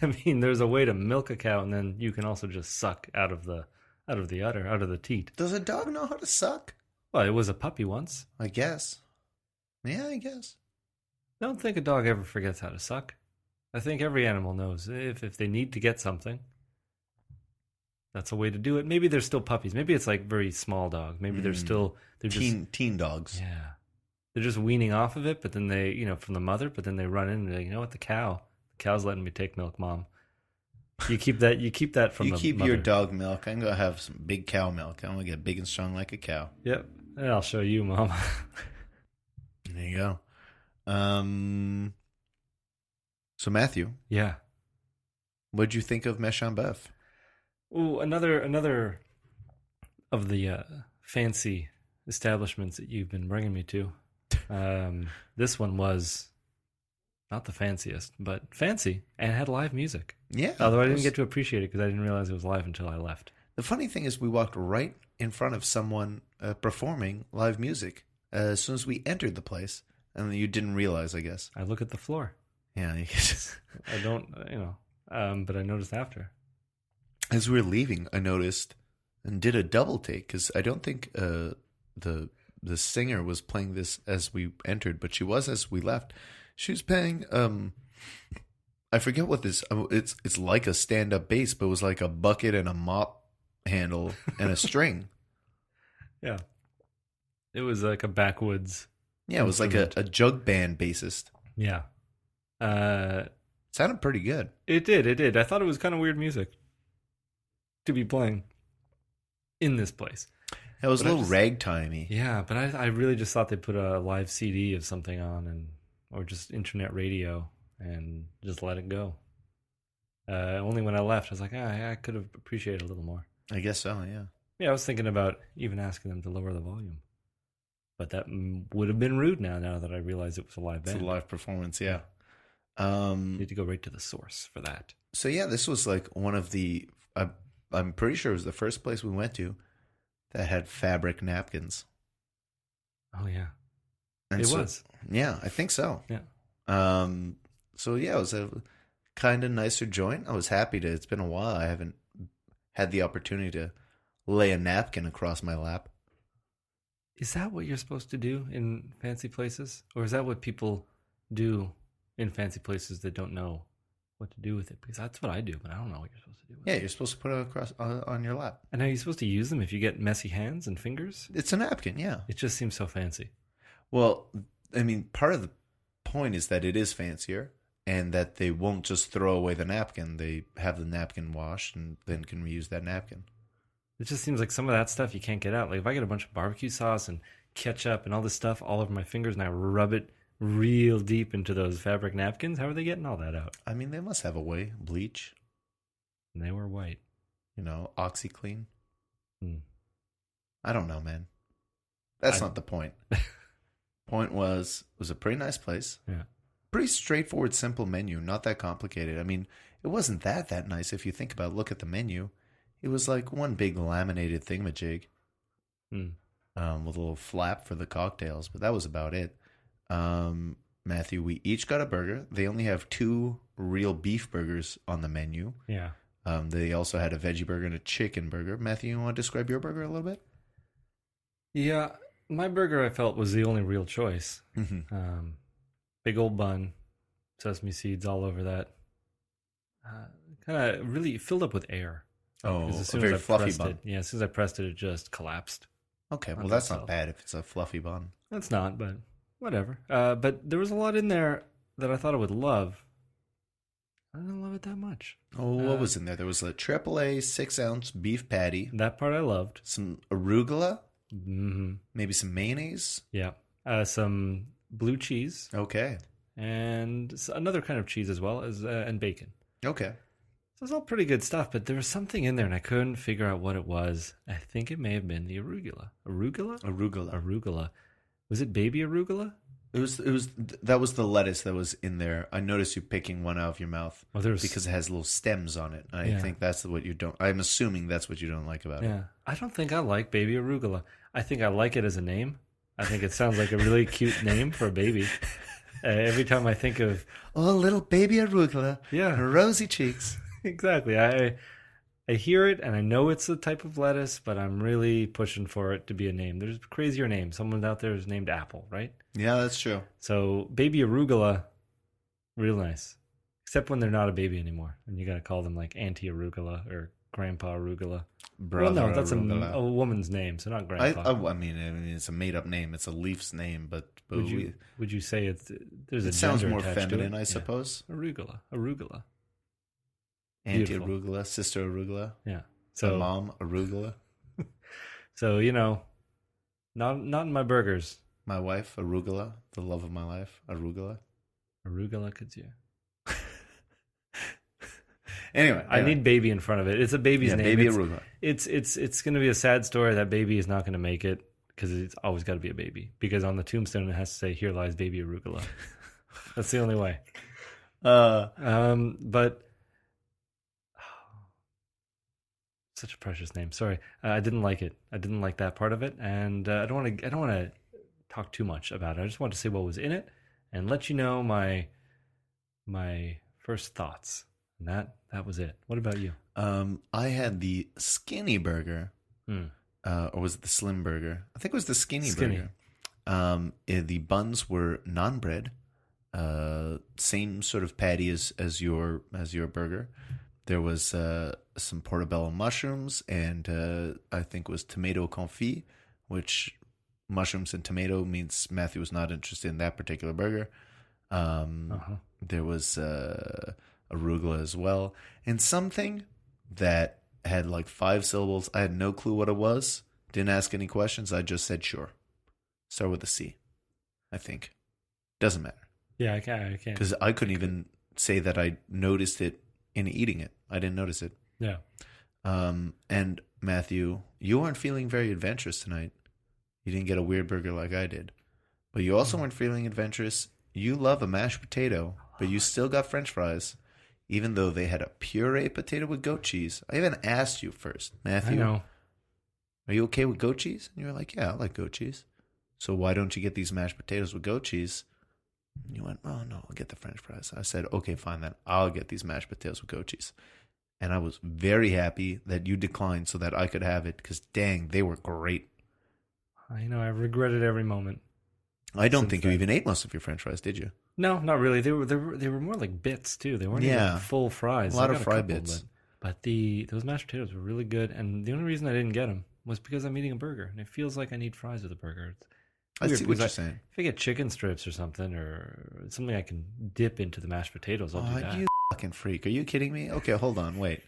I mean, there's a way to milk a cow, and then you can also just suck out of the udder, out of the teat. Does a dog know how to suck? Well, it was a puppy once. I guess. Yeah, I guess. I don't think a dog ever forgets how to suck. I think every animal knows if they need to get something, that's a way to do it. Maybe they're still puppies. Maybe it's like very small dogs. Maybe they're just teen dogs. yeah, they're just weaning off of it. But then they, from the mother. But then they run in and they're like, you know what, the cow's letting me take milk, mom. You keep that. You keep that from You the keep mother. your dog milk. I'm gonna have some big cow milk. I'm gonna get big and strong like a cow. Yep, and I'll show you, mom. There you go. So Matthew, Yeah. what'd you think of Méchant Boeuf? Ooh, another of the fancy establishments that you've been bringing me to. This one was not the fanciest, but fancy and had live music. Yeah. Although I didn't get to appreciate it because I didn't realize it was live until I left. The funny thing is, we walked right in front of someone performing live music as soon as we entered the place, and you didn't realize, I guess. I look at the floor. Yeah. I don't, but I noticed after. As we were leaving, I noticed and did a double take because I don't think the singer was playing this as we entered, but she was as we left. She was playing. I forget what this. It's like a stand-up bass, but it was like a bucket and a mop handle and a string. Yeah, it was like a backwoods. Yeah, it was like a jug band bassist. Yeah, Sounded pretty good. it did. I thought it was kind of weird music to be playing in this place. It was But a little ragtimey. Yeah, but I really just thought they put a live CD of something on or just internet radio and just let it go. Only when I left, I was like, I could have appreciated a little more. I guess so. Yeah. Yeah, I was thinking about even asking them to lower the volume, but that would have been rude now that I realized it was a live It's band. a live performance. Yeah. You need to go right to the source for that. So yeah, this was like one of the. I'm pretty sure it was the first place we went to that had fabric napkins. Oh yeah, And it so- was. Yeah, I think so. Yeah. So yeah, it was a kind of nicer joint. I was happy to. It's been a while. I haven't had the opportunity to lay a napkin across my lap. Is that what you're supposed to do in fancy places, or is that what people do in fancy places that don't know what to do with it? Because that's what I do, but I don't know what you're supposed to do with Yeah, it. you're supposed to put it across on your lap. And are you supposed to use them if you get messy hands and fingers? It's a napkin. Yeah. It just seems so fancy. Well, I mean, part of the point is that it is fancier and that they won't just throw away the napkin. They have the napkin washed and then can reuse that napkin. It just seems like some of that stuff you can't get out. Like if I get a bunch of barbecue sauce and ketchup and all this stuff all over my fingers and I rub it real deep into those fabric napkins, how are they getting all that out? I mean, they must have a way. Bleach, And they were white. OxyClean. Hmm. I don't know, man. That's not the point. Point was, it was a pretty nice place. Yeah. Pretty straightforward, simple menu. Not that complicated. I mean, it wasn't that nice if you think about it. Look at the menu. It was like one big laminated thingamajig Hmm. with a little flap for the cocktails, but that was about it. Matthew, we each got a burger. They only have 2 real beef burgers on the menu. Yeah. They also had a veggie burger and a chicken burger. Matthew, you want to describe your burger a little bit? Yeah. My burger, I felt, was the only real choice. Mm-hmm. Big old bun, sesame seeds all over that. Kind of really filled up with air. Oh, 'Cause as a soon very as I fluffy pressed bun. it, yeah, as soon as I pressed it, it just collapsed. Okay, well, on that's itself. not bad if it's a fluffy bun. That's not, but whatever. But there was a lot in there that I thought I would love. I didn't love it that much. Oh, what was in there? There was a AAA 6-ounce beef patty, That part I loved. some arugula, Mm-hmm. maybe some mayonnaise. Yeah. Some blue cheese Okay. and another kind of cheese as well as and bacon. Okay. So it's all pretty good stuff, but there was something in there and I couldn't figure out what it was. I think it may have been the arugula. Arugula? Arugula. Arugula. Was it baby arugula? That was the lettuce that was in there. I noticed you picking one out of your mouth Well, there's because it has little stems on it. I Yeah. think that's what you don't. I'm assuming that's what you don't like about it. Yeah. I don't think I like baby arugula. I think I like it as a name. I think it sounds like a really cute name for a baby. Every time I think of Oh, little baby arugula. Yeah. Rosy cheeks. exactly, I hear it and I know it's a type of lettuce, but I'm really pushing for it to be a name. There's crazier names. Someone out there is named Apple, right? Yeah, that's true. So baby arugula, real nice. Except when they're not a baby anymore, and you got to call them like Auntie Arugula or Grandpa Arugula. Brother well, no, that's arugula. a woman's name, so not Grandpa. I mean, it's a made-up name. It's a Leafs name, but would you say there's a it sounds gender more attached to feminine, it? I suppose. Arugula. Auntie Beautiful. arugula, sister arugula, Yeah. so So mom arugula, so not in my burgers. my wife arugula, the love of my life arugula. Arugula could you? Anyway, I need baby in front of it. It's a baby's name. baby it's, arugula. It's going to be a sad story. That baby is not going to make it because it's always got to be a baby. Because on the tombstone it has to say, "Here lies baby arugula." That's the only way. But such a precious name. Sorry, I didn't like it. I didn't like that part of it, and I don't want to talk too much about it. I just want to say what was in it and let you know my first thoughts. And that was it. What about you? I had the skinny burger, or was it the slim burger? I think it was the skinny burger. The buns were non-bread, same sort of patty as your burger. There was some portobello mushrooms, and I think it was tomato confit, which mushrooms and tomato means Matthew was not interested in that particular burger. There was arugula as well, and something that had like 5 syllables. I had no clue what it was. Didn't ask any questions. I just said sure. Start with a C, I think. Doesn't matter. Yeah, I can't. Because I couldn't even say that I noticed it in eating it. I didn't notice it. Yeah. And Matthew, you weren't feeling very adventurous tonight. You didn't get a weird burger like I did. But you also weren't feeling adventurous. You love a mashed potato, but you still got French fries, even though they had a puree potato with goat cheese. I even asked you first, Matthew, I know. are you okay with goat cheese? And you were like, yeah, I like goat cheese. So why don't you get these mashed potatoes with goat cheese? And you went, oh, no, I'll get the French fries. I said, okay, fine, then I'll get these mashed potatoes with goat cheese. And I was very happy that you declined so that I could have it because, dang, they were great. I know. I regretted every moment. I don't think you even ate most of your French fries, did you? No, not really. They were more like bits too. They weren't even full fries. A lot I of got fry couple, bits. But those mashed potatoes were really good. And the only reason I didn't get them was because I'm eating a burger, and it feels like I need fries with a burger. I see what you're saying. saying. If I get chicken strips or something I can dip into the mashed potatoes, I'll do that. You fucking freak. Are you kidding me? Okay, hold on, wait.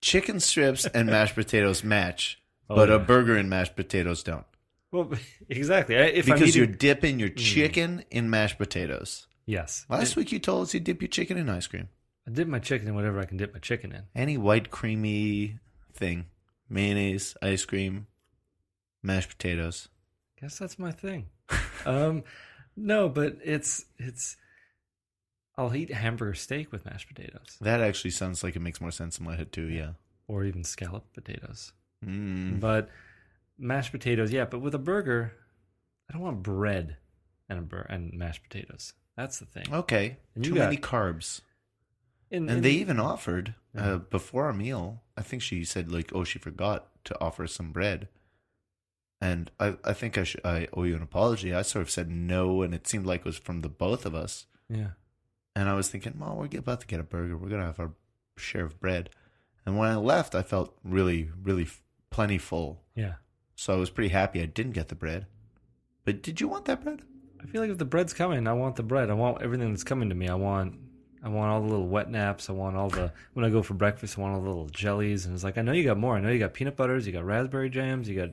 Chicken strips and mashed potatoes match, but a burger and mashed potatoes don't. Well, exactly. Because you're dipping your chicken in mashed potatoes. Yes. Last week you told us you dip your chicken in ice cream. I dip my chicken in whatever I can dip my chicken in. Any white creamy thing. Mayonnaise, ice cream, mashed potatoes. Guess that's my thing. No, but it's I'll eat hamburger steak with mashed potatoes. That actually sounds like it makes more sense in my head too, yeah. Or even scalloped potatoes. Mm. But mashed potatoes, yeah, but with a burger, I don't want bread and mashed potatoes. That's the thing. Okay. And Too many carbs. And they even offered, before our meal, I think she said, like, oh, she forgot to offer some bread. And I think I owe you an apology. I sort of said no, and it seemed like it was from the both of us. Yeah. And I was thinking, well, we're about to get a burger. We're going to have our share of bread. And when I left, I felt really, really plenty full. Yeah. So I was pretty happy I didn't get the bread. But did you want that bread? I feel like if the bread's coming, I want the bread. I want everything that's coming to me. I want all the little wet naps. I want all the, when I go for breakfast, I want all the little jellies. And it's like, I know you got more. I know you got peanut butters, you got raspberry jams, you got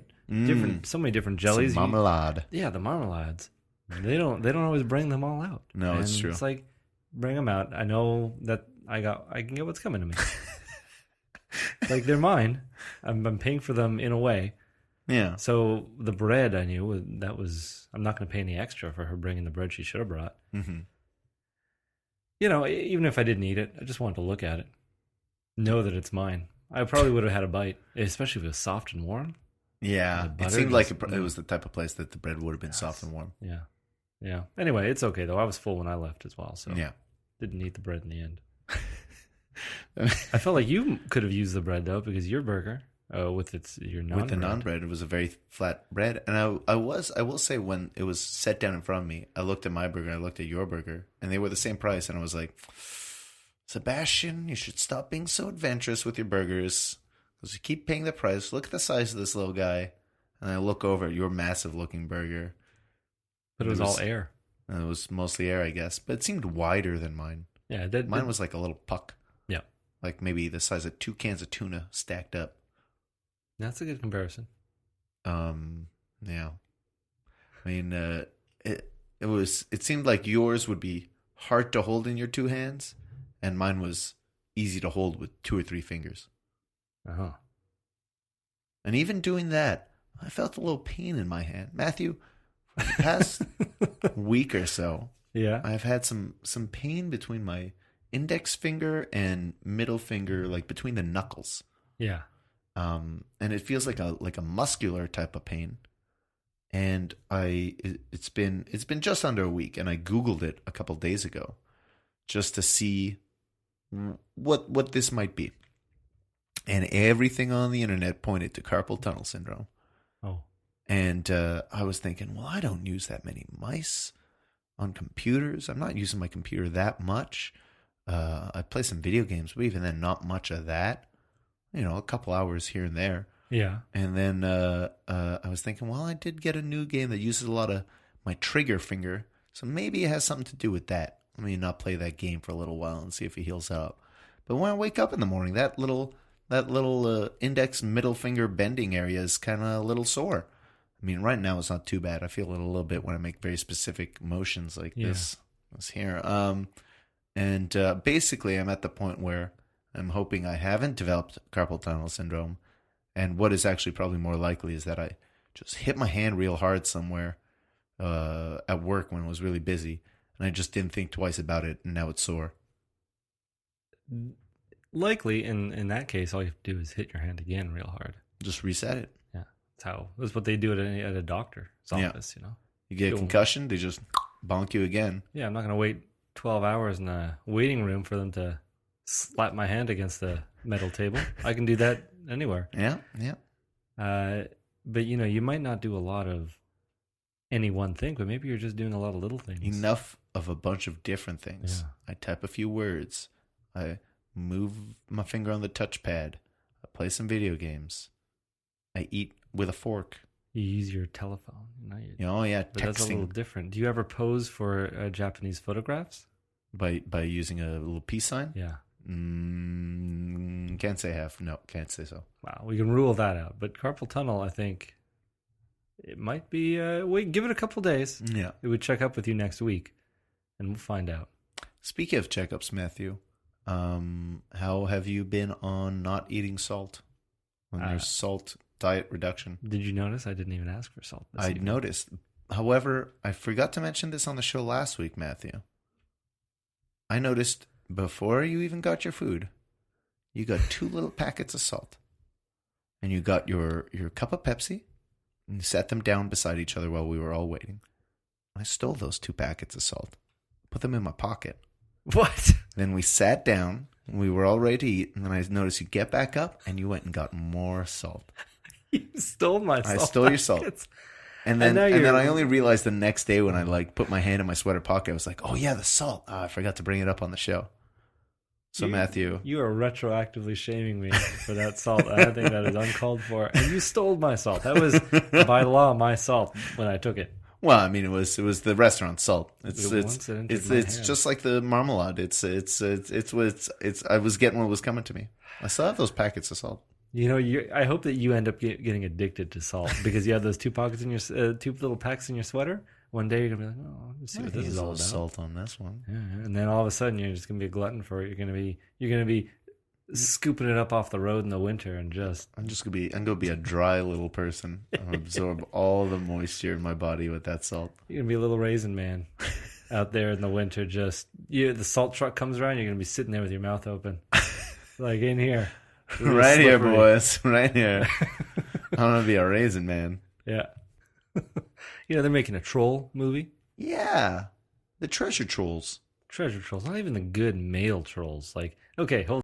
so many different jellies. Some marmalade. The marmalades. They don't always bring them all out. No, it's true. It's like, bring them out. I know that I can get what's coming to me. Like, they're mine. I'm paying for them in a way. Yeah. So the bread, I knew I'm not going to pay any extra for her bringing the bread she should have brought. Mm-hmm. Even if I didn't eat it, I just wanted to look at it, know that it's mine. I probably would have had a bite, especially if it was soft and warm. Yeah, it seemed like it was the type of place that the bread would have been soft and warm. Yeah. Yeah. Anyway, it's okay though. I was full when I left as well, so Yeah. didn't eat the bread in the end. I felt like you could have used the bread though, because your burger with your non With the naan bread, it was a very flat bread, and I will say, when it was set down in front of me, I looked at my burger, I looked at your burger, and they were the same price, and I was like, Sebastian, you should stop being so adventurous with your burgers, because you keep paying the price. Look at the size of this little guy, and I look over at your massive looking burger, but it was all air. And it was mostly air, I guess, but it seemed wider than mine. Yeah, mine was like a little puck. Yeah, like maybe the size of 2 cans of tuna stacked up. That's a good comparison. Yeah. I mean, it seemed like yours would be hard to hold in your 2 hands, and mine was easy to hold with 2 or 3 fingers. Uh-huh. And even doing that, I felt a little pain in my hand. Matthew, for the past week or so, yeah, I've had some pain between my index finger and middle finger, like between the knuckles. Yeah. And it feels like a muscular type of pain. And it's been just under a week, and I Googled it a couple days ago just to see what this might be. And everything on the internet pointed to carpal tunnel syndrome. Oh. And I was thinking, well, I don't use that many mice on computers. I'm not using my computer that much. I play some video games, but even then, not much of that. A couple hours here and there. Yeah. And then I was thinking, well, I did get a new game that uses a lot of my trigger finger, so maybe it has something to do with that. Let me not play that game for a little while and see if it heals up. But when I wake up in the morning, that little index middle finger bending area is kind of a little sore. I mean, right now it's not too bad. I feel it a little bit when I make very specific motions like this here. And basically, I'm at the point where I'm hoping I haven't developed carpal tunnel syndrome. And what is actually probably more likely is that I just hit my hand real hard somewhere at work when I was really busy. And I just didn't think twice about it, and now it's sore. Likely, in that case, all you have to do is hit your hand again real hard. Just reset it. Yeah, that's what they do at a doctor's office. You get a concussion, they just bonk you again. Yeah, I'm not going to wait 12 hours in a waiting room for them to slap my hand against the metal table. I can do that anywhere. Yeah. But you might not do a lot of any one thing, but maybe you're just doing a lot of little things. Enough of a bunch of different things. Yeah. I type a few words. I move my finger on the touchpad. I play some video games. I eat with a fork. You use your telephone. But texting. That's a little different. Do you ever pose for Japanese photographs? By using a little peace sign? Yeah. Can't say have. No, can't say so. Wow, we can rule that out. But carpal tunnel, I think it might be. Wait, give it a couple days. Yeah, we would check up with you next week, and we'll find out. Speaking of checkups, Matthew, how have you been on not eating salt? On your salt diet reduction? Did you notice I didn't even ask for salt? I noticed. However, I forgot to mention this on the show last week, Matthew. I noticed before you even got your food, you got 2 little packets of salt. And you got your cup of Pepsi, and you set them down beside each other while we were all waiting. I stole those 2 packets of salt, put them in my pocket. What? Then we sat down, and we were all ready to eat, and then I noticed you get back up, and you went and got more salt. You stole my salt. I stole your salt. And then I only realized the next day when I put my hand in my sweater pocket, I was like, oh yeah, the salt. I forgot to bring it up on the show. So Matthew, you are retroactively shaming me for that salt. I think that is uncalled for. And you stole my salt. That was by law my salt when I took it. Well, I mean, it was the restaurant salt. It's just like the marmalade. I was getting what was coming to me. I still have those packets of salt. I hope that you end up getting addicted to salt because you have those 2 pockets in your 2 little packs in your sweater. One day you're gonna be like, oh, let's see what this is all about. Salt on this one. Yeah, and then all of a sudden you're just gonna be a glutton for it. You're gonna be scooping it up off the road in the winter and I'm gonna be a dry little person. I'm gonna absorb all the moisture in my body with that salt. You're gonna be a little raisin man out there in the winter. The salt truck comes around. You're gonna be sitting there with your mouth open, like in here. Right here, boys. Right here. I'm gonna be a raisin man. Yeah. They're making a Troll movie. Yeah, the treasure trolls. Treasure trolls, not even the good male trolls. Like, okay, hold